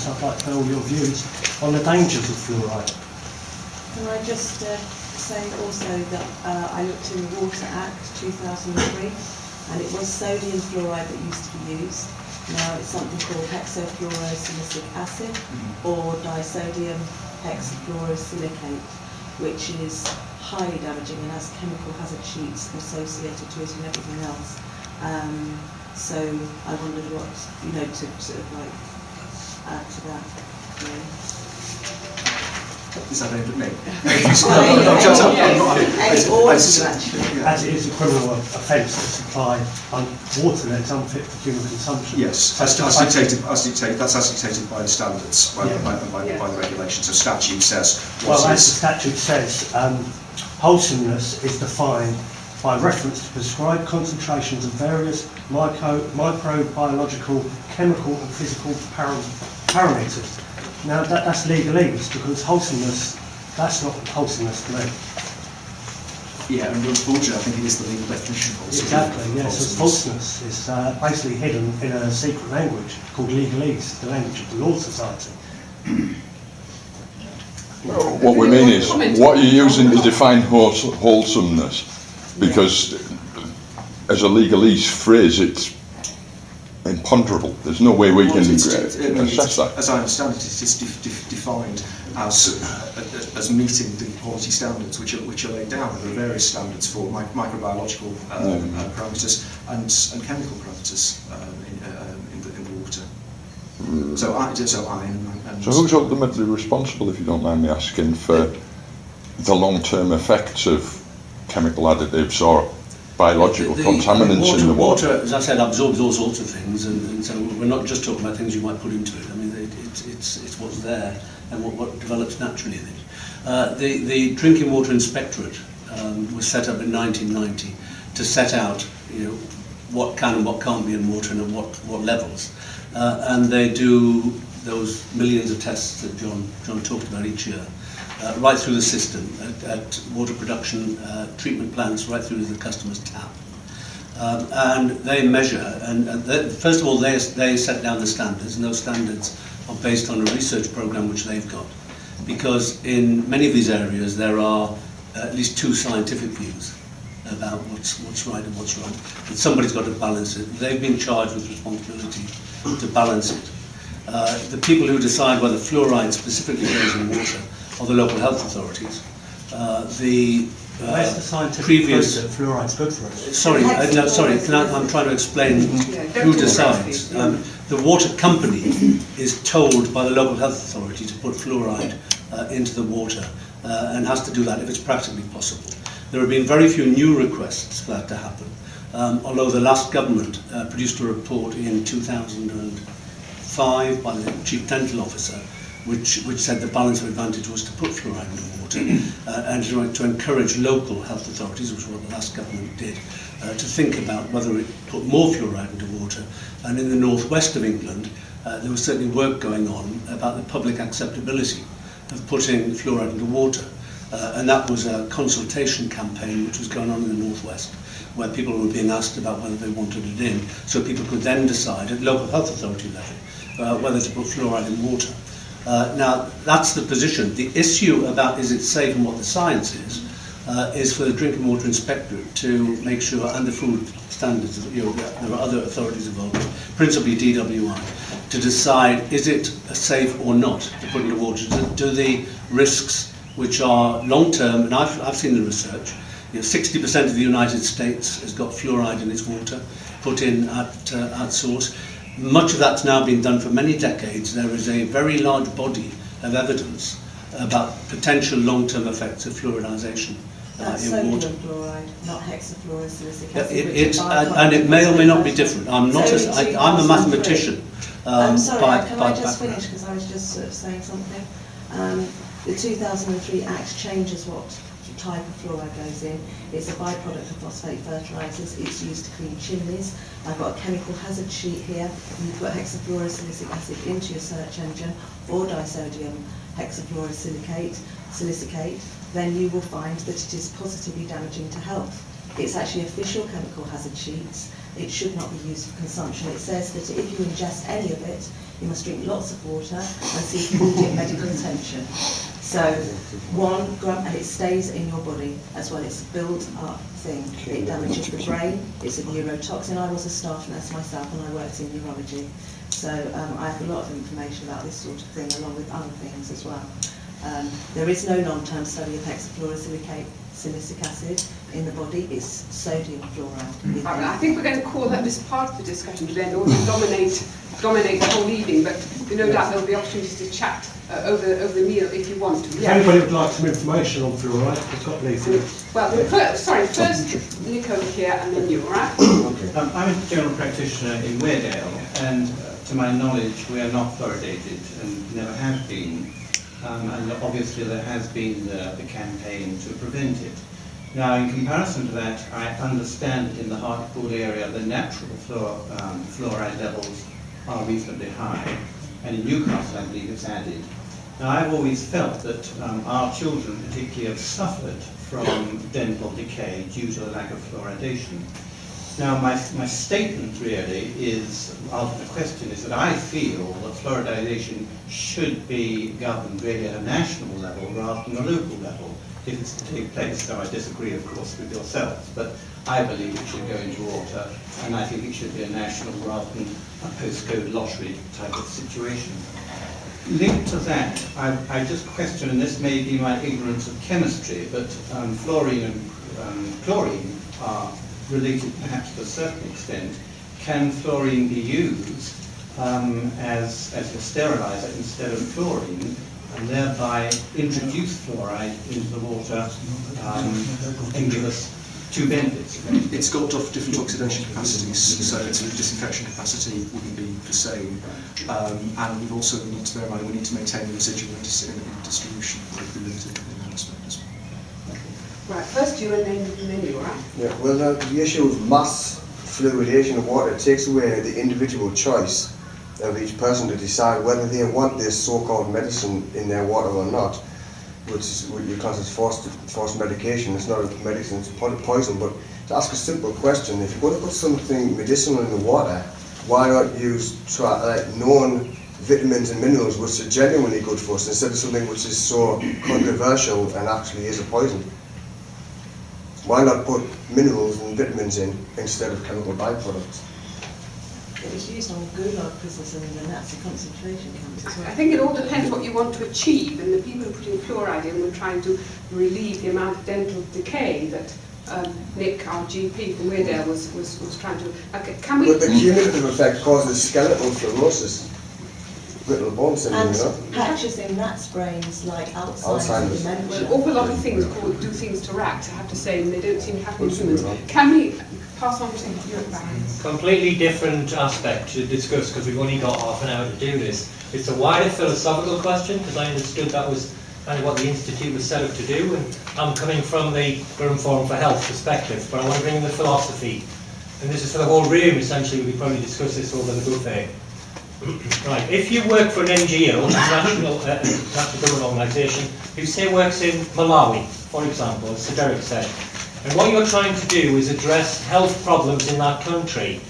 Wanless, I'd like to know your views on the dangers of fluoride. Can I just say also that I looked in the Water Act 2003, and it was sodium fluoride that used to be used. Now it's something called hexafluorosilicic acid or disodium hexafluorosilicate, which is highly damaging and has chemical hazard sheets associated to it and everything else. So I wondered what, to sort of like add to that. Is that aimed at me? As it is a criminal offence to supply water that's unfit for human consumption. Yes, that's dictated by the standards, by the regulations. So statute says. Well, as the statute says, wholesomeness is defined by reference to prescribed concentrations of various microbiological, chemical and physical parameters. Now that's legalese, because wholesomeness, that's not wholesomeness to me. Yeah, and unfortunately I think it is the legal definition of wholesomeness. Exactly, yes, so falseness is basically hidden in a secret language called legalese, the language of the Law Society. What we mean is, what you're using to define wholesomeness, because as a legalese phrase, it's imponderable. There's no way we can assess that. As I understand it, it is defined as meeting the quality standards which are laid down. There are various standards for microbiological parameters and chemical parameters in the water. So who's ultimately responsible, if you don't mind me asking, for the long-term effects of chemical additives or biological contaminants in the water? Water, as I said, absorbs all sorts of things, and so we're not just talking about things you might put into it. I mean, it's what's there and what develops naturally in it. The Drinking Water Inspectorate was set up in 1990 to set out, what can and what can't be in water and at what levels, and they do those millions of tests that John talked about each year. Right through the system, at water production, treatment plants, right through to the customer's tap. And they measure, first of all, they set down the standards, and those standards are based on a research program which they've got. Because in many of these areas, there are at least two scientific views about what's right and what's wrong. And somebody's got to balance it. They've been charged with responsibility to balance it. The people who decide whether fluoride specifically goes in water are the local health authorities. Where's the scientific proof that fluoride's good for us? Sorry, I'm trying to explain who decides. The water company is told by the local health authority to put fluoride into the water and has to do that if it's practically possible. There have been very few new requests for that to happen, although the last government produced a report in 2005 by the Chief Dental Officer which said the balance of advantage was to put fluoride in the water and to encourage local health authorities, which is what the last government did, to think about whether it put more fluoride into water. And in the northwest of England, there was certainly work going on about the public acceptability of putting fluoride into water. And that was a consultation campaign which was going on in the northwest, where people were being asked about whether they wanted it in, so people could then decide at local health authority level whether to put fluoride in water. Now, that's the position. The issue about is it safe and what the science is for the Drinking Water Inspectorate to make sure, and the food standards, there are other authorities involved, principally DWI, to decide is it safe or not to put into water. Do the risks, which are long-term, and I've seen the research, 60% of the United States has got fluoride in its water, put in at source. Much of that's now been done for many decades. There is a very large body of evidence about potential long-term effects of fluoridization in water. Fluoride, not hexafluorosilicic acid. And it may or may not be different. I'm a mathematician. I'm sorry, can I just finish, because I was just sort of saying something. The 2003 Act changes what type of fluoride goes in. It's a byproduct of phosphate fertilisers. It's used to clean chimneys. I've got a chemical hazard sheet here. You put hexafluorosilicic acid into your search engine or disodium hexafluorosilicate, then you will find that it is positively damaging to health. It's actually official chemical hazard sheets. It should not be used for consumption. It says that if you ingest any of it, you must drink lots of water and seek immediate medical attention. So 1 gram, and it stays in your body as well. It's a build-up thing. It damages the brain. It's a neurotoxin. I was a staff nurse myself and I worked in neurology. So I have a lot of information about this sort of thing along with other things as well. There is no long-term study of hexafluorosilicate acid in the body. It's sodium fluoride. I think we're going to call that this part of the discussion today in order to dominate the whole evening, but no doubt there'll be opportunities to chat over the meal if you want to. If anybody would like some information on fluoride, it's got leaflets. Well, first Nico here and then you, all right? Okay. I'm a general practitioner in Weardale, and to my knowledge we are not fluoridated and never have been. And obviously there has been the campaign to prevent it. Now, in comparison to that, I understand that in the Hartlepool area the natural fluoride levels are reasonably high, and in Newcastle I believe it's added. Now, I've always felt that our children particularly have suffered from dental decay due to the lack of fluoridation. Now, my statement really is, the question is that I feel that fluoridization should be governed really at a national level rather than a local level if it's to take place. So I disagree, of course, with yourselves, but I believe it should go into water, and I think it should be a national rather than a postcode lottery type of situation. Linked to that, I just question, and this may be my ignorance of chemistry, but fluorine and chlorine are related perhaps to a certain extent. Can fluorine be used as a sterilizer instead of chlorine, and thereby introduce fluoride into the water and give us two benefits? It's got different oxidation capacities, so its disinfection capacity wouldn't be the same. And we also need to bear in mind we need to maintain the residual in distribution would be limited in that respect as well. Right, first you and then you, all right? Yeah, well, the issue of mass fluoridation of water takes away the individual choice of each person to decide whether they want this so-called medicine in their water or not, which is what you class as forced medication. It's not a medicine, it's poison. But to ask a simple question, if you're going to put something medicinal in the water, why not use known vitamins and minerals which are genuinely good for us instead of something which is so controversial and actually is a poison? Why not put minerals and vitamins in instead of chemical byproducts? It was used on Gulag prisoners in the Nazi concentration camps as well. I think it all depends what you want to achieve, and the people who putting fluoride in were trying to relieve the amount of dental decay that Nick, our GP from Weardale, was trying to. Okay, can we? But the cumulative effect causes skeletal fluorosis, brittle bone syndrome, And you know? patches in rats' brains like Alzheimer's and Alzheimer's. Well, dementia. an awful lot of things do things to rats, I have to say, and they don't seem to happen in humans. Can we pass on to you at back? Completely different aspect to discuss because we've only got half an hour to do this. It's a wider philosophical question because I understood that was kind of what the Institute was set up to do, and I'm coming from the Durham Forum for Health perspective, but I want to bring in the philosophy. And this is for the whole room, essentially. We probably discuss this over the buffet. Right, if you work for an NGO, national government organisation, who say works in Malawi, for example, as Sir Derek said, and what you're trying to do is address health problems in that country,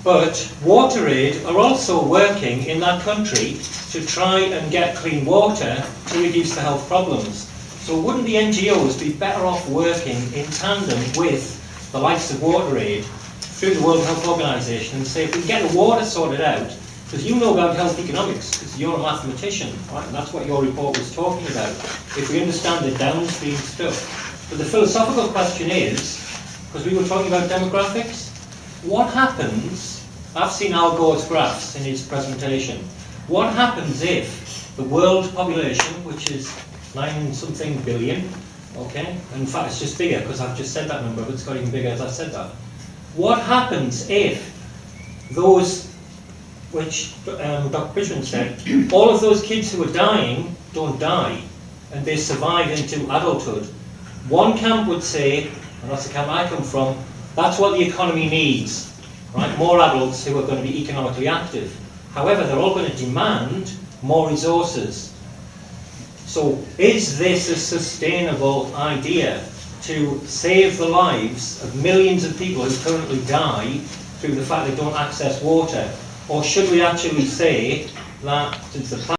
but WaterAid are also working in that country to try and get clean water to reduce the health problems. So wouldn't the NGOs be better off working in tandem with the likes of WaterAid through the World Health Organization and say, if we can get the water sorted out, because you know about health economics, because you're a mathematician, right? And that's what your report was talking about. If we understand the downstream stuff. But the philosophical question is, because we were talking about demographics, what happens, I've seen Al Gore's graphs in his presentation, what happens if the world population, which is 9-something billion, okay, in fact it's just bigger because I've just said that number, but it's got even bigger as I've said that. What happens if those, which Dr. Bridgman said, all of those kids who are dying don't die and they survive into adulthood? One camp would say, and that's the camp I come from, that's what the economy needs, right? More adults who are going to be economically active. However, they're all going to demand more resources. So is this a sustainable idea to save the lives of millions of people who currently die through the fact they don't access water? Or should we actually say that since the